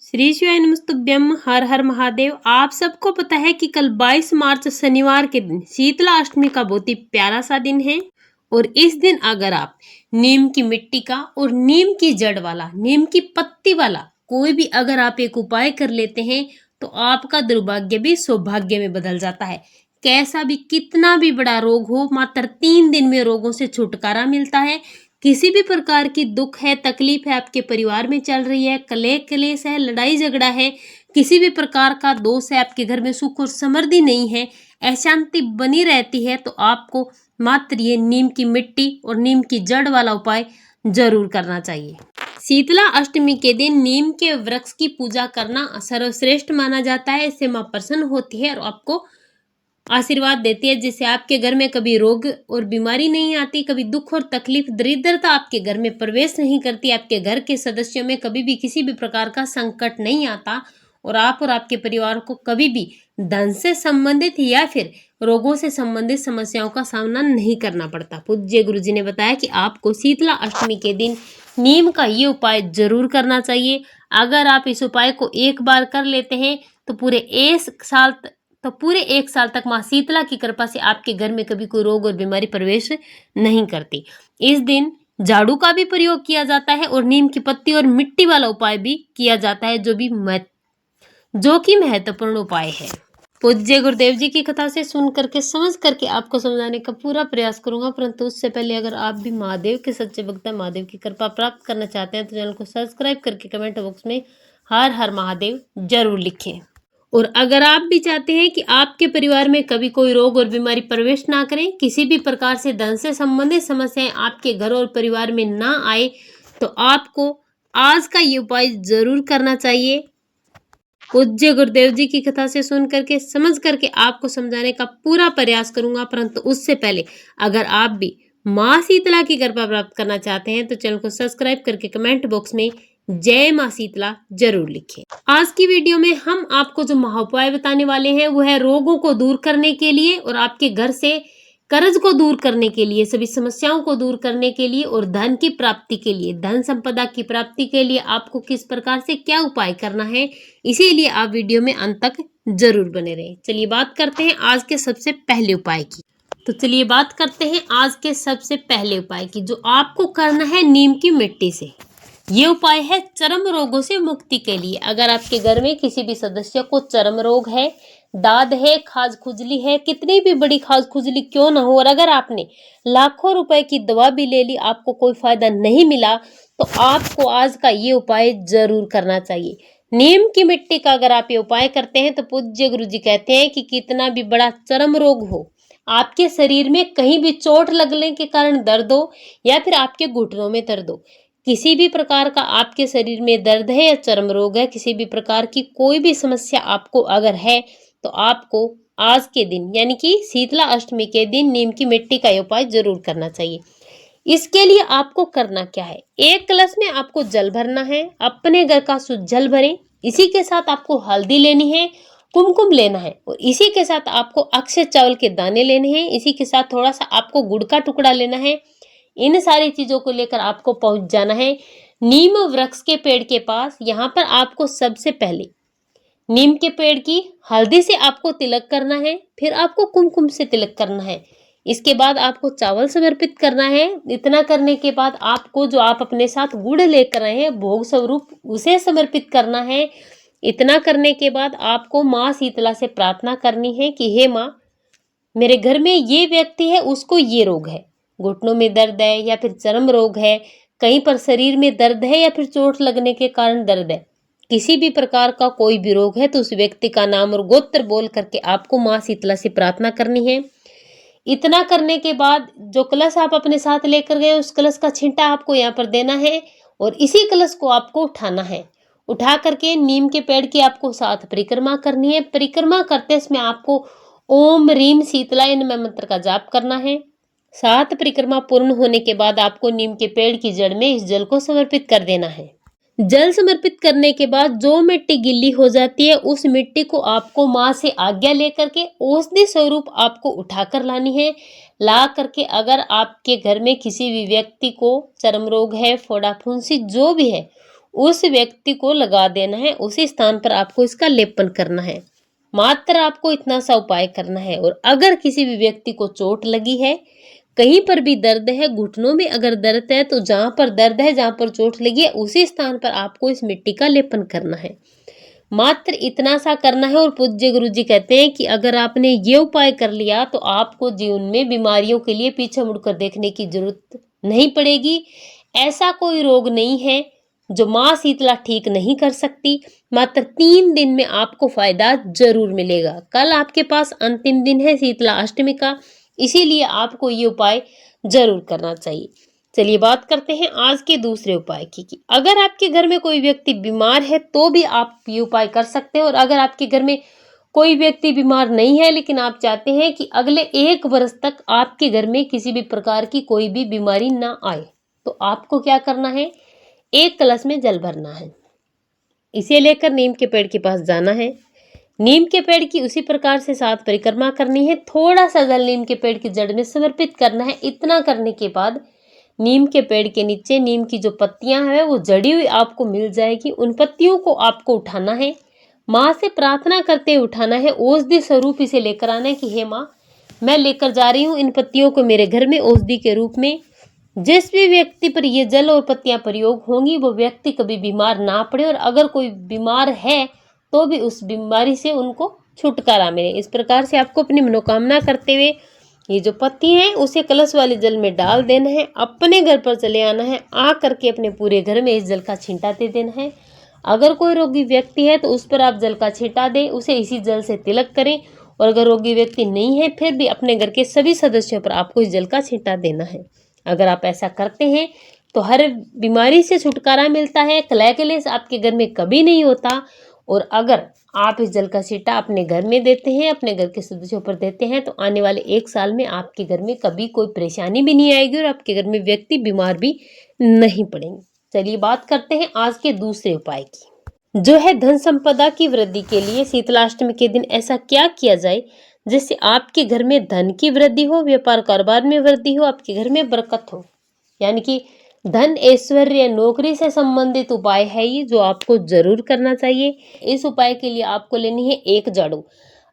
श्री शिवाय नमस्तुभ्यम। हर हर महादेव। आप सबको पता है कि कल 22 मार्च शनिवार के दिन शीतला अष्टमी का बहुत ही प्यारा सा दिन है। और इस दिन अगर आप नीम की मिट्टी का और नीम की जड़ वाला, नीम की पत्ती वाला कोई भी अगर आप एक उपाय कर लेते हैं तो आपका दुर्भाग्य भी सौभाग्य में बदल जाता है। कैसा भी कितना भी बड़ा रोग हो, मात्र 3 दिन में रोगों से छुटकारा मिलता है। किसी भी प्रकार की दुख है, तकलीफ है, आपके परिवार में चल रही है, कलेह कलेश है, लड़ाई झगड़ा है, किसी भी प्रकार का दोष है, आपके घर में सुख और समृद्धि नहीं है, अशांति बनी रहती है, तो आपको मात्र ये नीम की मिट्टी और नीम की जड़ वाला उपाय जरूर करना चाहिए। शीतला अष्टमी के दिन नीम के वृक्ष की पूजा करना सर्वश्रेष्ठ माना जाता है। इससे मां प्रसन्न होती है और आपको आशीर्वाद देती है, जिससे आपके घर में कभी रोग और बीमारी नहीं आती, कभी दुख और तकलीफ दरिद्रता आपके घर में प्रवेश नहीं करती, आपके घर के सदस्यों में कभी भी किसी भी प्रकार का संकट नहीं आता और आप और आपके परिवार को कभी भी धन से संबंधित या फिर रोगों से संबंधित समस्याओं का सामना नहीं करना पड़ता। पूज्य गुरु जी ने बताया कि आपको शीतला अष्टमी के दिन नीम का ये उपाय जरूर करना चाहिए। अगर आप इस उपाय को एक बार कर लेते हैं तो पूरे एक साल तक माँ शीतला की कृपा से आपके घर में कभी कोई रोग और बीमारी प्रवेश नहीं करती। इस दिन झाड़ू का भी प्रयोग किया जाता है और नीम की पत्ती और मिट्टी वाला उपाय भी किया जाता है, जो कि महत्वपूर्ण उपाय है। पूज्य गुरुदेव जी की कथा से सुन करके समझ करके आपको समझाने का पूरा प्रयास करूंगा, परंतु उससे पहले अगर आप भी महादेव के सच्चे भक्त हैं, महादेव की कृपा प्राप्त करना चाहते हैं तो चैनल को सब्सक्राइब करके कमेंट बॉक्स में हर हर महादेव जरूर लिखें। और अगर आप भी चाहते हैं कि आपके परिवार में कभी कोई रोग और बीमारी प्रवेश ना करें, किसी भी प्रकार से धन से संबंधित समस्याएं आपके घर और परिवार में ना आए, तो आपको आज का ये उपाय जरूर करना चाहिए। पूज्य गुरुदेव जी की कथा से सुन करके समझ करके आपको समझाने का पूरा प्रयास करूंगा, परंतु उससे पहले अगर आप भी माँ शीतला की कृपा प्राप्त करना चाहते हैं तो चैनल को सब्सक्राइब करके कमेंट बॉक्स में जय माँ शीतला जरूर लिखें। आज की वीडियो में हम आपको जो महाउपाय बताने वाले हैं वो है रोगों को दूर करने के लिए और आपके घर से कर्ज को दूर करने के लिए, सभी समस्याओं को दूर करने के लिए और धन की प्राप्ति के लिए, धन संपदा की प्राप्ति के लिए आपको किस प्रकार से क्या उपाय करना है, इसीलिए आप वीडियो में अंत तक जरूर बने रहें। चलिए बात करते हैं आज के सबसे पहले उपाय की। तो चलिए बात करते हैं आज के सबसे पहले उपाय की, जो आपको करना है नीम की मिट्टी से। ये उपाय है चर्म रोगों से मुक्ति के लिए। अगर आपके घर में किसी भी सदस्य को चर्म रोग है, दाद है, खाज खुजली है, कितनी भी बड़ी खाज खुजली क्यों ना हो, और अगर आपने लाखों रुपए की दवा भी ले ली, आपको कोई फायदा नहीं मिला, तो आपको आज का ये उपाय जरूर करना चाहिए। नीम की मिट्टी का अगर आप ये उपाय करते हैं तो पूज्य गुरु जी कहते हैं कि कितना भी बड़ा चर्म रोग हो, आपके शरीर में कहीं भी चोट लगने के कारण दर्द हो या फिर आपके घुटनों में दर्द हो, किसी भी प्रकार का आपके शरीर में दर्द है या चर्म रोग है, किसी भी प्रकार की कोई भी समस्या आपको अगर है, तो आपको आज के दिन यानी कि शीतला अष्टमी के दिन नीम की मिट्टी का उपाय जरूर करना चाहिए। इसके लिए आपको करना क्या है, एक कलश में आपको जल भरना है, अपने घर का शुद्ध जल भरें। इसी के साथ आपको हल्दी लेनी है, कुमकुम लेना है और इसी के साथ आपको अक्षय चावल के दाने लेने हैं। इसी के साथ थोड़ा सा आपको गुड़ का टुकड़ा लेना है। इन सारी चीजों को लेकर आपको पहुंच जाना है नीम वृक्ष के पेड़ के पास। यहाँ पर आपको सबसे पहले नीम के पेड़ की हल्दी से आपको तिलक करना है, फिर आपको कुमकुम से तिलक करना है। इसके बाद आपको चावल समर्पित करना है। इतना करने के बाद आपको जो आप अपने साथ गुड़ लेकर आए हैं भोग स्वरूप, उसे समर्पित करना है। इतना करने के बाद आपको माँ शीतला से प्रार्थना करनी है कि हे माँ, मेरे घर में ये व्यक्ति है, उसको ये रोग है, घुटनों में दर्द है या फिर चर्म रोग है, कहीं पर शरीर में दर्द है या फिर चोट लगने के कारण दर्द है, किसी भी प्रकार का कोई भी रोग है, तो उस व्यक्ति का नाम और गोत्र बोल करके आपको माँ शीतला से प्रार्थना करनी है। इतना करने के बाद जो कलश आप अपने साथ लेकर गए, उस कलश का छींटा आपको यहाँ पर देना है और इसी कलश को आपको उठाना है। उठा करके नीम के पेड़ की आपको 7 परिक्रमा करनी है। परिक्रमा करते समय आपको ओम रीम शीतलाय नमः मंत्र का जाप करना है। 7 परिक्रमा पूर्ण होने के बाद आपको नीम के पेड़ की जड़ में इस जल को समर्पित कर देना है। जल समर्पित करने के बाद जो मिट्टी गिल्ली हो जाती है, उस मिट्टी को आपको माँ से आज्ञा लेकर के औषधि स्वरूप आपको उठाकर लानी है। ला करके अगर आपके घर में किसी भी व्यक्ति को चर्म रोग है, फोड़ा फुंसी जो भी है, उस व्यक्ति को लगा देना है, उसी स्थान पर आपको इसका लेपन करना है। मात्र आपको इतना सा उपाय करना है। और अगर किसी भी व्यक्ति को चोट लगी है, कहीं पर भी दर्द है, घुटनों में अगर दर्द है, तो जहां पर दर्द है, जहां पर चोट लगी है, उसी स्थान पर आपको इस मिट्टी का लेपन करना है। मात्र इतना सा करना है। और पूज्य गुरु जी कहते हैं कि अगर आपने ये उपाय कर लिया तो आपको जीवन में बीमारियों के लिए पीछे मुड़कर देखने की जरूरत नहीं पड़ेगी। ऐसा कोई रोग नहीं है जो माँ शीतला ठीक नहीं कर सकती। मात्र 3 दिन में आपको फायदा जरूर मिलेगा। कल आपके पास अंतिम दिन है शीतला अष्टमी का, इसीलिए आपको ये उपाय जरूर करना चाहिए। चलिए बात करते हैं आज के दूसरे उपाय की कि अगर आपके घर में कोई व्यक्ति बीमार है तो भी आप ये उपाय कर सकते हैं। और अगर आपके घर में कोई व्यक्ति बीमार नहीं है लेकिन आप चाहते हैं कि अगले 1 वर्ष तक आपके घर में किसी भी प्रकार की कोई भी बीमारी ना आए, तो आपको क्या करना है, 1 कलश में जल भरना है। इसे लेकर नीम के पेड़ के पास जाना है। नीम के पेड़ की उसी प्रकार से 7 परिक्रमा करनी है। थोड़ा सा जल नीम के पेड़ की जड़ में समर्पित करना है। इतना करने के बाद नीम के पेड़ के नीचे नीम की जो पत्तियां हैं वो जड़ी हुई आपको मिल जाएगी। उन पत्तियों को आपको उठाना है, माँ से प्रार्थना करते हुए उठाना है। औषधि स्वरूप इसे लेकर आना है कि हे माँ, मैं लेकर जा रही हूँ इन पत्तियों को मेरे घर में औषधि के रूप में। जिस भी व्यक्ति पर ये जल और पत्तियां प्रयोग होंगी वो व्यक्ति कभी बीमार ना पड़े, और अगर कोई बीमार है तो भी उस बीमारी से उनको छुटकारा मिले। इस प्रकार से आपको अपनी मनोकामना करते हुए ये जो पत्ती है उसे कलश वाले जल में डाल देना है। अपने घर पर चले आना है, आ करके अपने पूरे घर में इस जल का छींटा दे देना है। अगर कोई रोगी व्यक्ति है तो उस पर आप जल का छींटा दें, उसे इसी जल से तिलक करें। और अगर रोगी व्यक्ति नहीं है फिर भी अपने घर के सभी सदस्यों पर आपको इस जल का छींटा देना है। अगर आप ऐसा करते हैं तो हर बीमारी से छुटकारा मिलता है, कलह कलेश आपके घर में कभी नहीं होता। और अगर आप इस जल का छींटा अपने घर में देते हैं, अपने घर के सदस्यों पर देते हैं, तो आने वाले 1 साल में आपके घर में कभी कोई परेशानी भी नहीं आएगी और आपके घर में व्यक्ति बीमार भी नहीं पड़ेंगे। चलिए बात करते हैं आज के दूसरे उपाय की, जो है धन संपदा की वृद्धि के लिए शीतलाष्टमी के दिन ऐसा क्या किया जाए जिससे आपके घर में धन की वृद्धि हो, व्यापार कारोबार में वृद्धि हो, आपके घर में बरकत हो। यानी कि धन, ऐश्वर्य, नौकरी से संबंधित उपाय है ये, जो आपको जरूर करना चाहिए। इस उपाय के लिए आपको लेनी है 1 झाड़ू।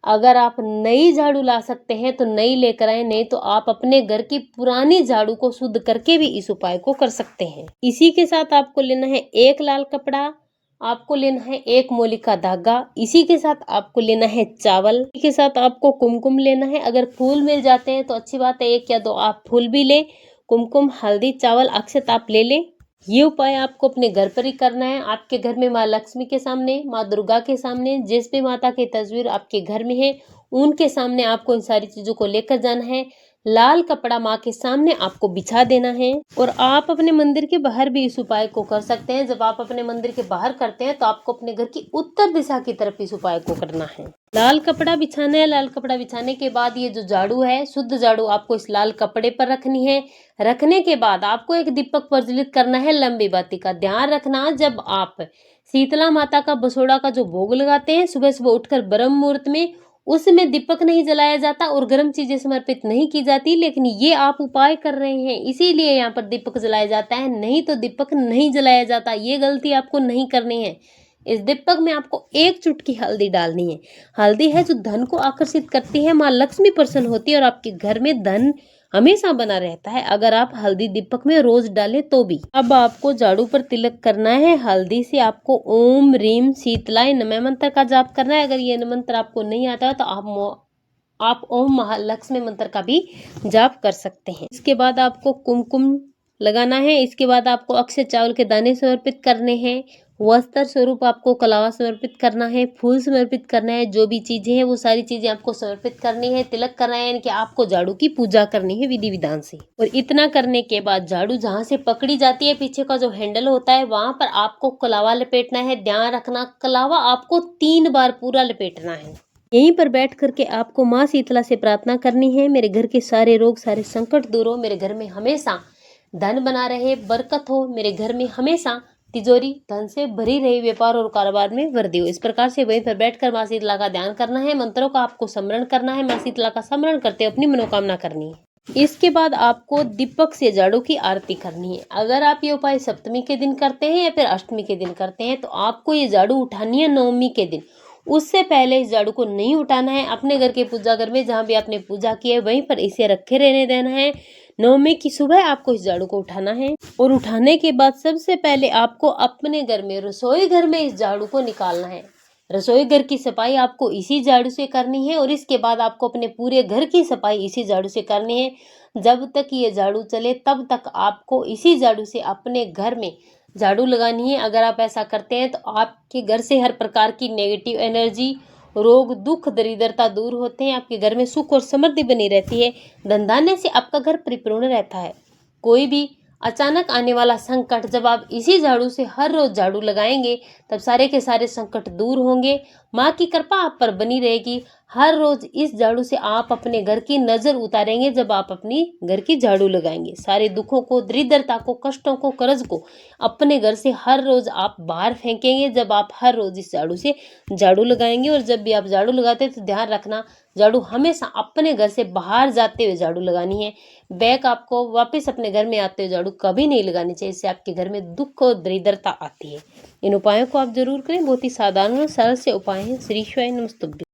अगर आप नई झाड़ू ला सकते हैं तो नई लेकर आए, नहीं तो आप अपने घर की पुरानी झाड़ू को शुद्ध करके भी इस उपाय को कर सकते हैं। इसी के साथ आपको लेना है 1 लाल कपड़ा, आपको लेना है 1 मोली का धागा, इसी के साथ आपको लेना है चावल, इसी के साथ आपको कुमकुम लेना है। अगर फूल मिल जाते हैं तो अच्छी बात है, 1 या 2 आप फूल भी लें। कुमकुम, हल्दी, चावल, अक्षत आप ले लें। ये उपाय आपको अपने घर पर ही करना है। आपके घर में माँ लक्ष्मी के सामने, माँ दुर्गा के सामने, जिस भी माता की तस्वीर आपके घर में है उनके सामने आपको इन सारी चीजों को लेकर जाना है। लाल कपड़ा माँ के सामने आपको बिछा देना है। और आप अपने मंदिर के बाहर भी इस उपाय को कर सकते हैं। जब आप अपने मंदिर के बाहर करते हैं तो आपको अपने घर की उत्तर दिशा की तरफ इस उपाय को करना है। लाल कपड़ा बिछाना है। लाल कपड़ा बिछाने के बाद ये जो झाड़ू है, शुद्ध झाड़ू आपको इस लाल कपड़े पर रखनी है। रखने के बाद आपको एक दीपक प्रज्वलित करना है लंबी बाती का। ध्यान रखना, जब आप शीतला माता का बसोड़ा का जो भोग लगाते हैं सुबह सुबह उठकर ब्रह्म मुहूर्त में, उसमें दीपक नहीं जलाया जाता और गर्म चीजें समर्पित नहीं की जाती। लेकिन ये आप उपाय कर रहे हैं इसीलिए यहाँ पर दीपक जलाया जाता है, नहीं तो दीपक नहीं जलाया जाता। ये गलती आपको नहीं करनी है। इस दीपक में आपको 1 चुटकी हल्दी डालनी है। हल्दी है जो धन को आकर्षित करती है, माँ लक्ष्मी प्रसन्न होती है और आपके घर में धन हमेशा बना रहता है अगर आप हल्दी दीपक में रोज डालें तो भी। अब आपको झाड़ू पर तिलक करना है। हल्दी से आपको ओम रीम शीतलाय नमः मंत्र का जाप करना है। अगर ये मंत्र आपको नहीं आता है तो आप ओम महालक्ष्मी मंत्र का भी जाप कर सकते हैं। इसके बाद आपको कुमकुम लगाना है। इसके बाद आपको अक्षय चावल के दाने समर्पित करने हैं। वस्त्र स्वरूप आपको कलावा समर्पित करना है, फूल समर्पित करना है। जो भी चीजें हैं वो सारी चीजें आपको समर्पित करनी है। तिलक करना है, यानी कि आपको झाड़ू की पूजा करनी है विधि विधान से। और इतना करने के बाद झाड़ू जहां से पकड़ी जाती है, पीछे का जो हैंडल होता है, वहां पर आपको कलावा लपेटना है। ध्यान रखना, कलावा आपको 3 बार पूरा लपेटना है। यहीं पर बैठ करके आपको माँ शीतला से प्रार्थना करनी है, मेरे घर के सारे रोग सारे संकट दूर हो, मेरे घर में हमेशा धन बना रहे, बरकत हो, मेरे घर में हमेशा तिजोरी धन से भरी रही, व्यापार और कारोबार में वृद्धि हो। इस प्रकार से वहीं पर बैठकर माँ शीतला का ध्यान करना है। मंत्रों का आपको स्मरण करना है। माँ शीतला का स्मरण करते अपनी मनोकामना करनी है। इसके बाद आपको दीपक से झाड़ू की आरती करनी है। अगर आप ये उपाय सप्तमी के दिन करते हैं या फिर अष्टमी के दिन करते हैं तो आपको ये झाड़ू उठानी है नवमी के दिन। उससे पहले इस झाड़ू को नहीं उठाना है। अपने घर के पूजा घर में जहाँ भी आपने पूजा की है वहीं पर इसे रखे रहने देना है। नवमी की सुबह आपको इस झाड़ू को उठाना है और उठाने के बाद सबसे पहले आपको अपने घर में रसोई घर में इस झाड़ू को निकालना है। रसोई घर की सफाई आपको इसी झाड़ू से करनी है और इसके बाद आपको अपने पूरे घर की सफाई इसी झाड़ू से करनी है। जब तक ये झाड़ू चले तब तक आपको इसी झाड़ू से अपने घर में झाड़ू लगानी है। अगर आप ऐसा करते हैं तो आपके घर से हर प्रकार की नेगेटिव एनर्जी, रोग, दुख, दरिद्रता दूर होते हैं। आपके घर में सुख और समृद्धि बनी रहती है। धन धान्य से आपका घर परिपूर्ण रहता है। कोई भी अचानक आने वाला संकट जब आप इसी झाड़ू से हर रोज झाड़ू लगाएंगे तब सारे के सारे संकट दूर होंगे। माँ की कृपा आप पर बनी रहेगी। हर रोज इस झाड़ू से आप अपने घर की नजर उतारेंगे। जब आप अपनी घर की झाड़ू लगाएंगे सारे दुखों को, दरिद्रता को, कष्टों को, कर्ज को अपने घर से हर रोज आप बाहर फेंकेंगे। जब आप हर रोज इस झाड़ू से झाड़ू लगाएंगे और जब भी आप झाड़ू लगाते हैं तो ध्यान रखना झाड़ू हमेशा अपने घर से बाहर जाते हुए झाड़ू लगानी है। बैक आपको वापस अपने घर में आते हुए झाड़ू कभी नहीं लगानी चाहिए। इससे आपके घर में दुख और दरिद्रता आती है। इन उपायों को आप जरूर करें। बहुत ही साधारण और सरल से उपाय हैं। श्री शिवाय नमस्तुभ्यं।